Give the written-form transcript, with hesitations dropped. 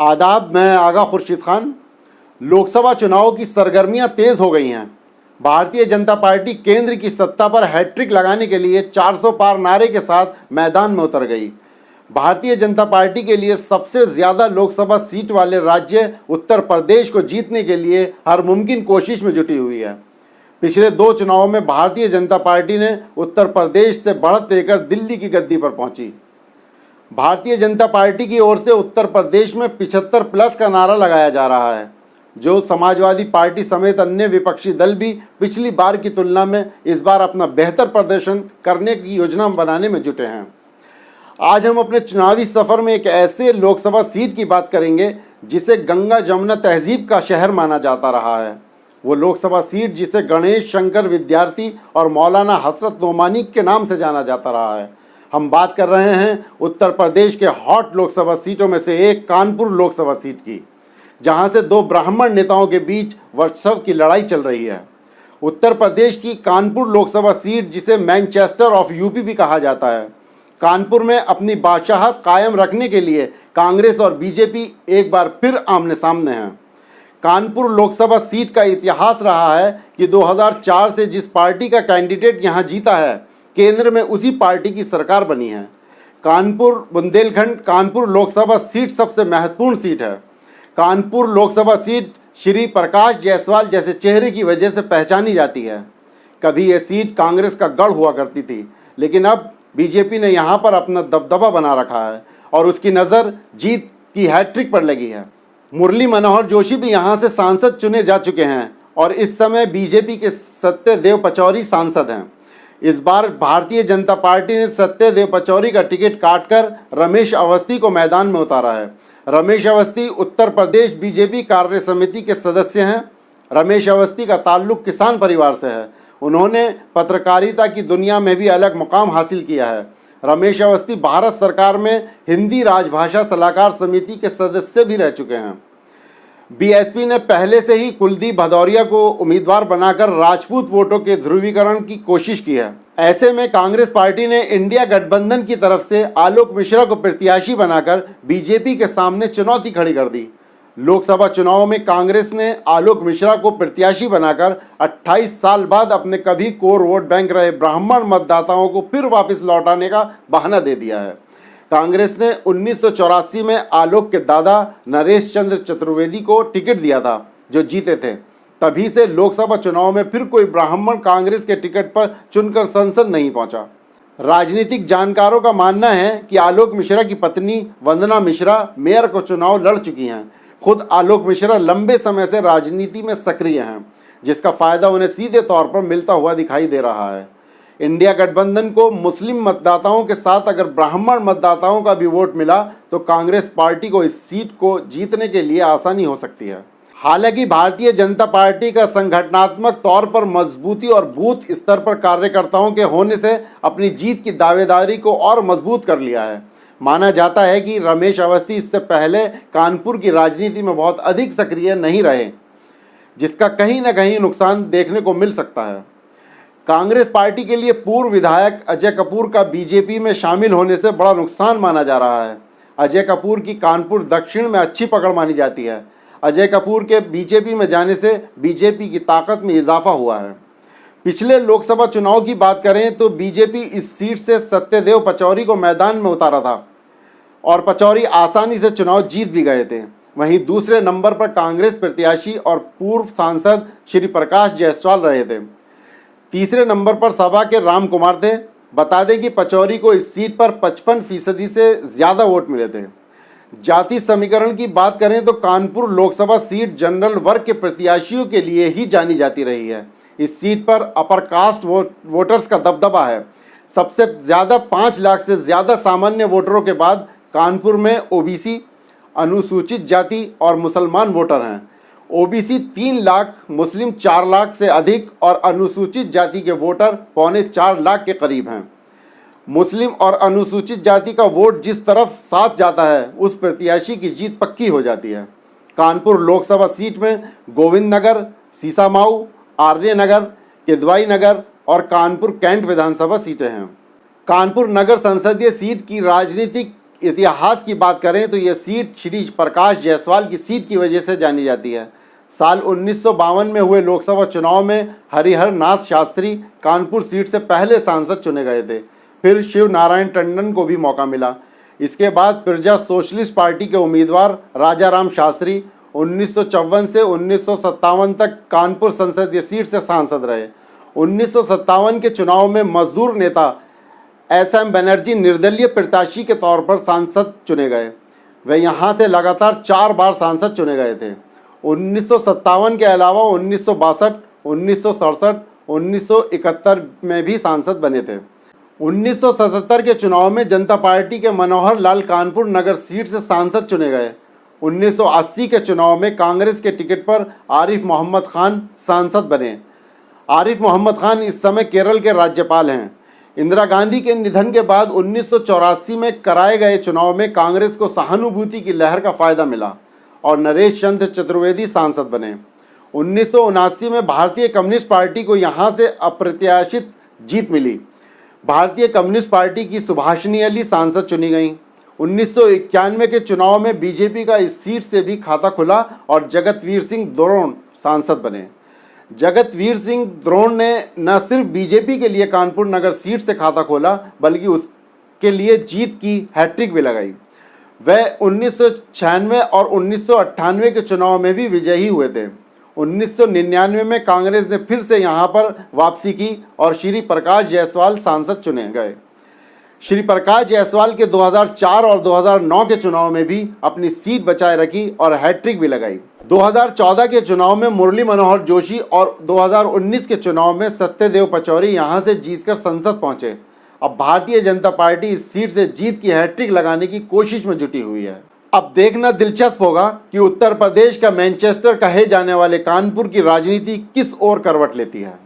आदाब, मैं आगा खुर्शीद खान। लोकसभा चुनाव की सरगर्मियां तेज हो गई हैं। भारतीय जनता पार्टी केंद्र की सत्ता पर हैट्रिक लगाने के लिए 400 पार नारे के साथ मैदान में उतर गई। भारतीय जनता पार्टी के लिए सबसे ज़्यादा लोकसभा सीट वाले राज्य उत्तर प्रदेश को जीतने के लिए हर मुमकिन कोशिश में जुटी हुई है। पिछले 2 चुनावों में भारतीय जनता पार्टी ने उत्तर प्रदेश से बढ़त लेकर दिल्ली की गद्दी पर पहुंची। भारतीय जनता पार्टी की ओर से उत्तर प्रदेश में 75 प्लस का नारा लगाया जा रहा है, जो समाजवादी पार्टी समेत अन्य विपक्षी दल भी पिछली बार की तुलना में इस बार अपना बेहतर प्रदर्शन करने की योजना बनाने में जुटे हैं। आज हम अपने चुनावी सफ़र में एक ऐसे लोकसभा सीट की बात करेंगे जिसे गंगा जमुना तहजीब का शहर माना जाता रहा है। वो लोकसभा सीट जिसे गणेश शंकर विद्यार्थी और मौलाना हसरत नोमानी के नाम से जाना जाता रहा है। हम बात कर रहे हैं उत्तर प्रदेश के हॉट लोकसभा सीटों में से एक कानपुर लोकसभा सीट की, जहां से 2 ब्राह्मण नेताओं के बीच वर्चस्व की लड़ाई चल रही है। उत्तर प्रदेश की कानपुर लोकसभा सीट, जिसे मैनचेस्टर ऑफ यूपी भी कहा जाता है, कानपुर में अपनी बादशाहत कायम रखने के लिए कांग्रेस और बीजेपी एक बार फिर आमने सामने हैं। कानपुर लोकसभा सीट का इतिहास रहा है कि 2004 से जिस पार्टी का कैंडिडेट यहां जीता है, केंद्र में उसी पार्टी की सरकार बनी है। कानपुर बुंदेलखंड कानपुर लोकसभा सीट सबसे महत्वपूर्ण सीट है। कानपुर लोकसभा सीट श्री प्रकाश जायसवाल जैसे चेहरे की वजह से पहचानी जाती है। कभी यह सीट कांग्रेस का गढ़ हुआ करती थी, लेकिन अब बीजेपी ने यहाँ पर अपना दबदबा बना रखा है और उसकी नज़र जीत की हैट्रिक पर लगी है। मुरली मनोहर जोशी भी यहाँ से सांसद चुने जा चुके हैं और इस समय बीजेपी के सत्यदेव पचौरी सांसद हैं। इस बार भारतीय जनता पार्टी ने सत्यदेव पचौरी का टिकट काटकर रमेश अवस्थी को मैदान में उतारा है। रमेश अवस्थी उत्तर प्रदेश बीजेपी कार्य समिति के सदस्य हैं। रमेश अवस्थी का ताल्लुक किसान परिवार से है। उन्होंने पत्रकारिता की दुनिया में भी अलग मुकाम हासिल किया है। रमेश अवस्थी भारत सरकार में हिंदी राजभाषा सलाहकार समिति के सदस्य भी रह चुके हैं। बीएसपी ने पहले से ही कुलदीप भदौरिया को उम्मीदवार बनाकर राजपूत वोटों के ध्रुवीकरण की कोशिश की है। ऐसे में कांग्रेस पार्टी ने इंडिया गठबंधन की तरफ से आलोक मिश्रा को प्रत्याशी बनाकर बीजेपी के सामने चुनौती खड़ी कर दी। लोकसभा चुनाव में कांग्रेस ने आलोक मिश्रा को प्रत्याशी बनाकर 28 साल बाद अपने कभी कोर वोट बैंक रहे ब्राह्मण मतदाताओं को फिर वापस लौटाने का बहाना दे दिया है। कांग्रेस ने 1984 में आलोक के दादा नरेश चंद्र चतुर्वेदी को टिकट दिया था, जो जीते थे। तभी से लोकसभा चुनाव में फिर कोई ब्राह्मण कांग्रेस के टिकट पर चुनकर संसद नहीं पहुंचा। राजनीतिक जानकारों का मानना है कि आलोक मिश्रा की पत्नी वंदना मिश्रा मेयर को चुनाव लड़ चुकी हैं। खुद आलोक मिश्रा लंबे समय से राजनीति में सक्रिय हैं, जिसका फायदा उन्हें सीधे तौर पर मिलता हुआ दिखाई दे रहा है। इंडिया गठबंधन को मुस्लिम मतदाताओं के साथ अगर ब्राह्मण मतदाताओं का भी वोट मिला तो कांग्रेस पार्टी को इस सीट को जीतने के लिए आसानी हो सकती है। हालांकि भारतीय जनता पार्टी का संगठनात्मक तौर पर मजबूती और बूथ स्तर पर कार्यकर्ताओं के होने से अपनी जीत की दावेदारी को और मजबूत कर लिया है। माना जाता है कि रमेश अवस्थी इससे पहले कानपुर की राजनीति में बहुत अधिक सक्रिय नहीं रहे, जिसका कहीं ना कहीं नुकसान देखने को मिल सकता है। कांग्रेस पार्टी के लिए पूर्व विधायक अजय कपूर का बीजेपी में शामिल होने से बड़ा नुकसान माना जा रहा है। अजय कपूर की कानपुर दक्षिण में अच्छी पकड़ मानी जाती है। अजय कपूर के बीजेपी में जाने से बीजेपी की ताकत में इजाफा हुआ है। पिछले लोकसभा चुनाव की बात करें तो बीजेपी इस सीट से सत्यदेव पचौरी को मैदान में उतारा था और पचौरी आसानी से चुनाव जीत भी गए थे। वहीं दूसरे नंबर पर कांग्रेस प्रत्याशी और पूर्व सांसद श्री प्रकाश जायसवाल रहे थे। तीसरे नंबर पर सभा के राम कुमार थे। बता दें कि पचौरी को इस सीट पर 55% से ज़्यादा वोट मिले थे। जाति समीकरण की बात करें तो कानपुर लोकसभा सीट जनरल वर्ग के प्रत्याशियों के लिए ही जानी जाती रही है। इस सीट पर अपर कास्ट वोटर्स का दबदबा है। सबसे ज़्यादा 5 लाख से ज़्यादा सामान्य वोटरों के बाद कानपुर में ओबीसी, अनुसूचित जाति और मुसलमान वोटर हैं। ओबीसी 3 लाख, मुस्लिम 4 लाख से अधिक और अनुसूचित जाति के वोटर 3.25 लाख के करीब हैं। मुस्लिम और अनुसूचित जाति का वोट जिस तरफ साथ जाता है, उस प्रत्याशी की जीत पक्की हो जाती है। कानपुर लोकसभा सीट में गोविंद नगर, सीसामाऊ, आर्य नगर, किदवाई नगर और कानपुर कैंट विधानसभा सीटें हैं। कानपुर नगर संसदीय सीट की राजनीतिक इतिहास की बात करें तो ये सीट श्री प्रकाश जायसवाल की सीट की वजह से जानी जाती है। साल 1952 में हुए लोकसभा चुनाव में हरिहर नाथ शास्त्री कानपुर सीट से पहले सांसद चुने गए थे। फिर शिव नारायण टंडन को भी मौका मिला। इसके बाद प्रजा सोशलिस्ट पार्टी के उम्मीदवार राजाराम शास्त्री 1954 से 1957 तक कानपुर संसदीय सीट से सांसद रहे। 1957 के चुनाव में मजदूर नेता SM बनर्जी निर्दलीय प्रत्याशी के तौर पर सांसद चुने गए। वे यहाँ से लगातार 4 बार सांसद चुने गए थे। 1957 के अलावा 1962, 1967, 1971 में भी सांसद बने थे। 1977 के चुनाव में जनता पार्टी के मनोहर लाल कानपुर नगर सीट से सांसद चुने गए। 1980 के चुनाव में कांग्रेस के टिकट पर आरिफ मोहम्मद खान सांसद बने। आरिफ मोहम्मद खान इस समय केरल के राज्यपाल हैं। इंदिरा गांधी के निधन के बाद 1984 में कराए गए चुनाव में कांग्रेस को सहानुभूति की लहर का फायदा मिला और नरेश चंद्र चतुर्वेदी सांसद बने। 1979 में भारतीय कम्युनिस्ट पार्टी को यहाँ से अप्रत्याशित जीत मिली। भारतीय कम्युनिस्ट पार्टी की सुभाषिनी अली सांसद चुनी गईं। 1991 के चुनाव में बीजेपी का इस सीट से भी खाता खुला और जगतवीर सिंह द्रोण सांसद बने। जगतवीर सिंह द्रोण ने न सिर्फ बीजेपी के लिए कानपुर नगर सीट से खाता खोला बल्कि उसके लिए जीत की हैट्रिक भी लगाई। वह 1996 और 1998 के चुनाव में भी विजयी हुए थे। 1999 में कांग्रेस ने फिर से यहां पर वापसी की और श्री प्रकाश जायसवाल सांसद चुने गए। श्री प्रकाश जायसवाल के 2004 और 2009 के चुनाव में भी अपनी सीट बचाए रखी और हैट्रिक भी लगाई। 2014 के चुनाव में मुरली मनोहर जोशी और 2019 के चुनाव में सत्यदेव पचौरी यहां से जीतकर संसद पहुंचे। अब भारतीय जनता पार्टी इस सीट से जीत की हैट्रिक लगाने की कोशिश में जुटी हुई है। अब देखना दिलचस्प होगा कि उत्तर प्रदेश का मैनचेस्टर कहे जाने वाले कानपुर की राजनीति किस ओर करवट लेती है।